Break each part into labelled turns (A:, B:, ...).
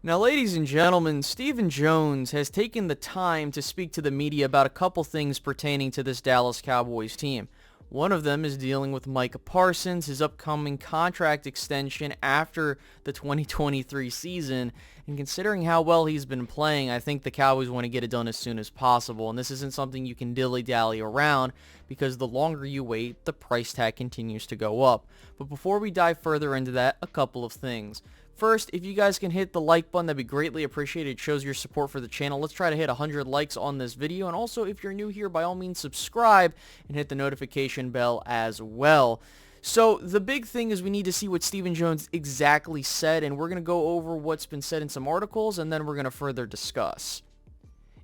A: Now, ladies and gentlemen, Stephen Jone has taken the time to speak to the media about a couple things pertaining to this Dallas Cowboys team. One of them is dealing with Micah Parsons, his upcoming contract extension after the 2023 season. And considering how well he's been playing, I think the Cowboys want to get it done as soon as possible. And this isn't something you can dilly-dally around, because the longer you wait, the price tag continues to go up. But before we dive further into that, a couple of things. First, if you guys can hit the like button, that'd be greatly appreciated. It shows your support for the channel. Let's try to hit 100 likes on this video. And also, if you're new here, by all means, subscribe and hit the notification bell as well. So the big thing is we need to see what Stephen Jone exactly said, and we're going to go over what's been said in some articles, and then we're going to further discuss.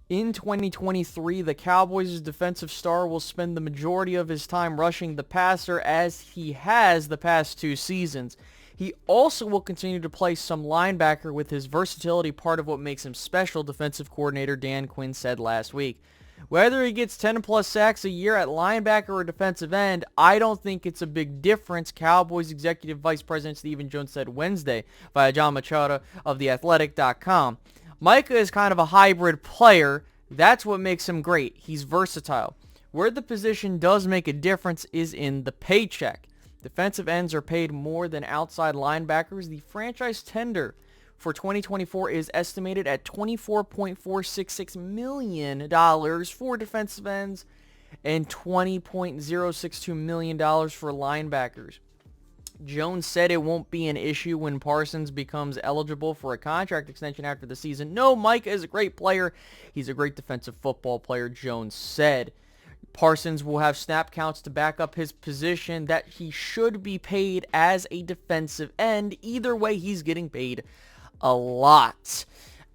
A: In 2023, the Cowboys' defensive star will spend the majority of his time rushing the passer, as he has the past 2 seasons. He also will continue to play some linebacker with his versatility, part of what makes him special, defensive coordinator Dan Quinn said last week. Whether he gets 10 plus sacks a year at linebacker or defensive end, I don't think it's a big difference, Cowboys Executive Vice President Stephen Jone said Wednesday via John Machado of TheAthletic.com. Micah is kind of a hybrid player. That's what makes him great. He's versatile. Where the position does make a difference is in the paycheck. Defensive ends are paid more than outside linebackers. The franchise tender for 2024 is estimated at $24.466 million for defensive ends and $20.062 million for linebackers. Jones said it won't be an issue when Parsons becomes eligible for a contract extension after the season. No, Mike is a great player. He's a great defensive football player, Jones said. Parsons will have snap counts to back up his position that he should be paid as a defensive end. Either way, he's getting paid a lot.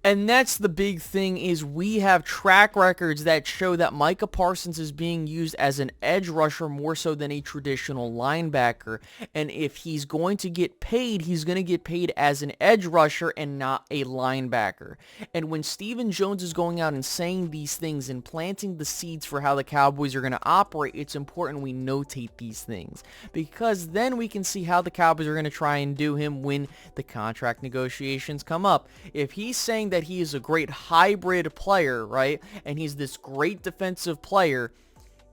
A: And that's the big thing, is we have track records that show that Micah Parsons is being used as an edge rusher more so than a traditional linebacker. And if he's going to get paid, he's going to get paid as an edge rusher and not a linebacker. And when Stephen Jone is going out and saying these things and planting the seeds for how the Cowboys are going to operate, it's important we notate these things, because then we can see how the Cowboys are going to try and do him when the contract negotiations come up. If he's saying that he is a great hybrid player, right, and he's this great defensive player,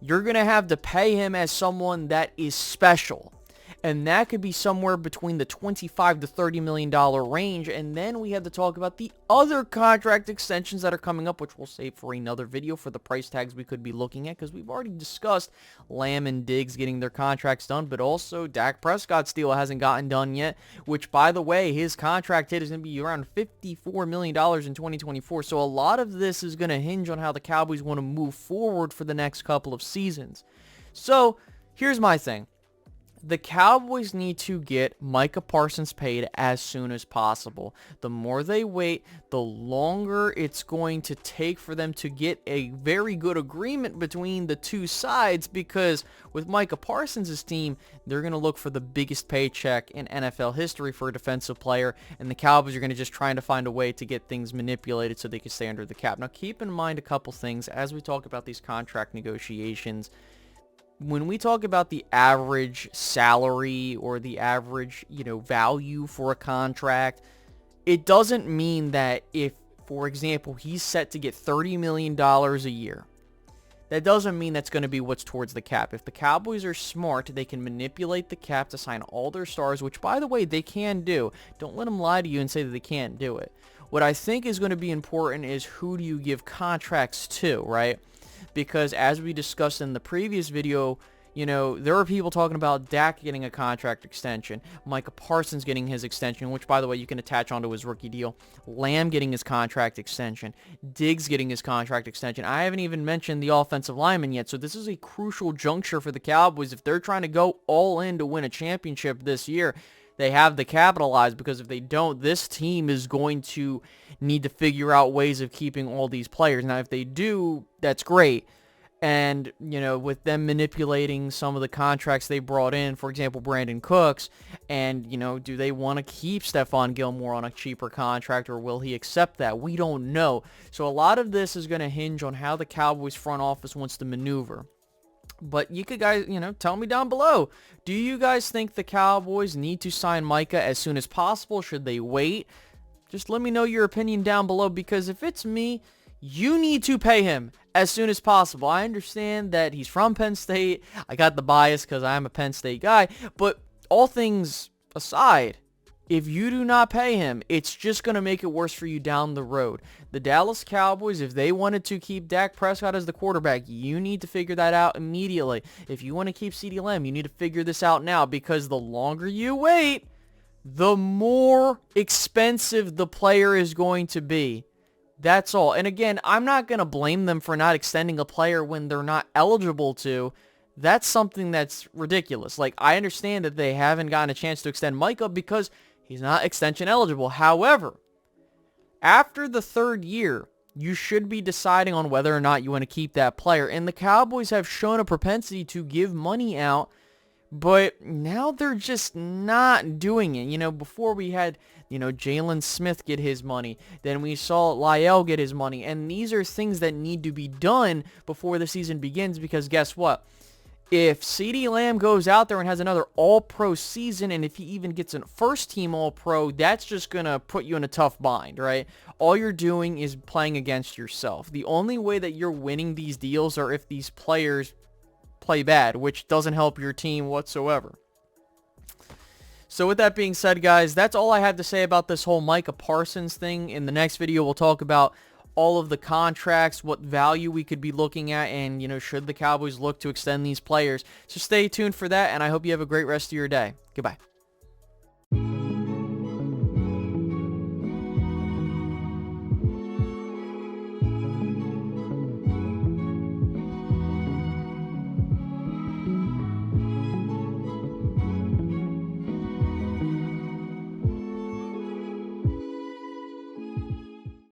A: you're going to have to pay him as someone that is special. And that could be somewhere between the $25 to $30 million range. And then we have to talk about the other contract extensions that are coming up, which we'll save for another video for the price tags we could be looking at, because we've already discussed Lamb and Diggs getting their contracts done, but also Dak Prescott's deal hasn't gotten done yet, which, by the way, his contract hit is going to be around $54 million in 2024. So a lot of this is going to hinge on how the Cowboys want to move forward for the next couple of seasons. So here's my thing. The Cowboys need to get Micah Parsons paid as soon as possible. The more they wait, the longer it's going to take for them to get a very good agreement between the two sides, because with Micah Parsons' team, they're going to look for the biggest paycheck in NFL history for a defensive player, and the Cowboys are going to just trying to find a way to get things manipulated so they can stay under the cap. Now, keep in mind a couple things as we talk about these contract negotiations. When we talk about the average salary or the average, value for a contract, it doesn't mean that if, for example, he's set to get $30 million a year, that doesn't mean that's going to be what's towards the cap. If the Cowboys are smart, they can manipulate the cap to sign all their stars, which, by the way, they can do. Don't let them lie to you and say that they can't do it. What I think is going to be important is who do you give contracts to, right? Because as we discussed in the previous video, there are people talking about Dak getting a contract extension, Micah Parsons getting his extension, which, by the way, you can attach onto his rookie deal, Lamb getting his contract extension, Diggs getting his contract extension. I haven't even mentioned the offensive lineman yet, so this is a crucial juncture for the Cowboys. If they're trying to go all in to win a championship this year, they have to capitalize, because if they don't, this team is going to need to figure out ways of keeping all these players. Now, if they do, that's great. And, with them manipulating some of the contracts they brought in, for example, Brandon Cooks, and, do they want to keep Stephon Gilmore on a cheaper contract, or will he accept that? We don't know. So a lot of this is going to hinge on how the Cowboys front office wants to maneuver. But you could guys, tell me down below. Do you guys think the Cowboys need to sign Micah as soon as possible? Should they wait? Just let me know your opinion down below, because if it's me, you need to pay him as soon as possible. I understand that he's from Penn State. I got the bias because I'm a Penn State guy. But all things aside, if you do not pay him, it's just going to make it worse for you down the road. The Dallas Cowboys, if they wanted to keep Dak Prescott as the quarterback, you need to figure that out immediately. If you want to keep CeeDee Lamb, you need to figure this out now, because the longer you wait, the more expensive the player is going to be. That's all. And again, I'm not going to blame them for not extending a player when they're not eligible to. That's something that's ridiculous. Like, I understand that they haven't gotten a chance to extend Micah because he's not extension eligible. However, after the third year, you should be deciding on whether or not you want to keep that player. And the Cowboys have shown a propensity to give money out, but now they're just not doing it. You know, before we had, Jalen Smith get his money. Then we saw Lyle get his money. And these are things that need to be done before the season begins, because guess what? If CeeDee Lamb goes out there and has another all-pro season, and if he even gets a first-team all-pro, that's just going to put you in a tough bind, right? All you're doing is playing against yourself. The only way that you're winning these deals are if these players play bad, which doesn't help your team whatsoever. So with that being said, guys, that's all I had to say about this whole Micah Parsons thing. In the next video, we'll talk about all of the contracts, what value we could be looking at, and, should the Cowboys look to extend these players. So stay tuned for that, and I hope you have a great rest of your day. Goodbye.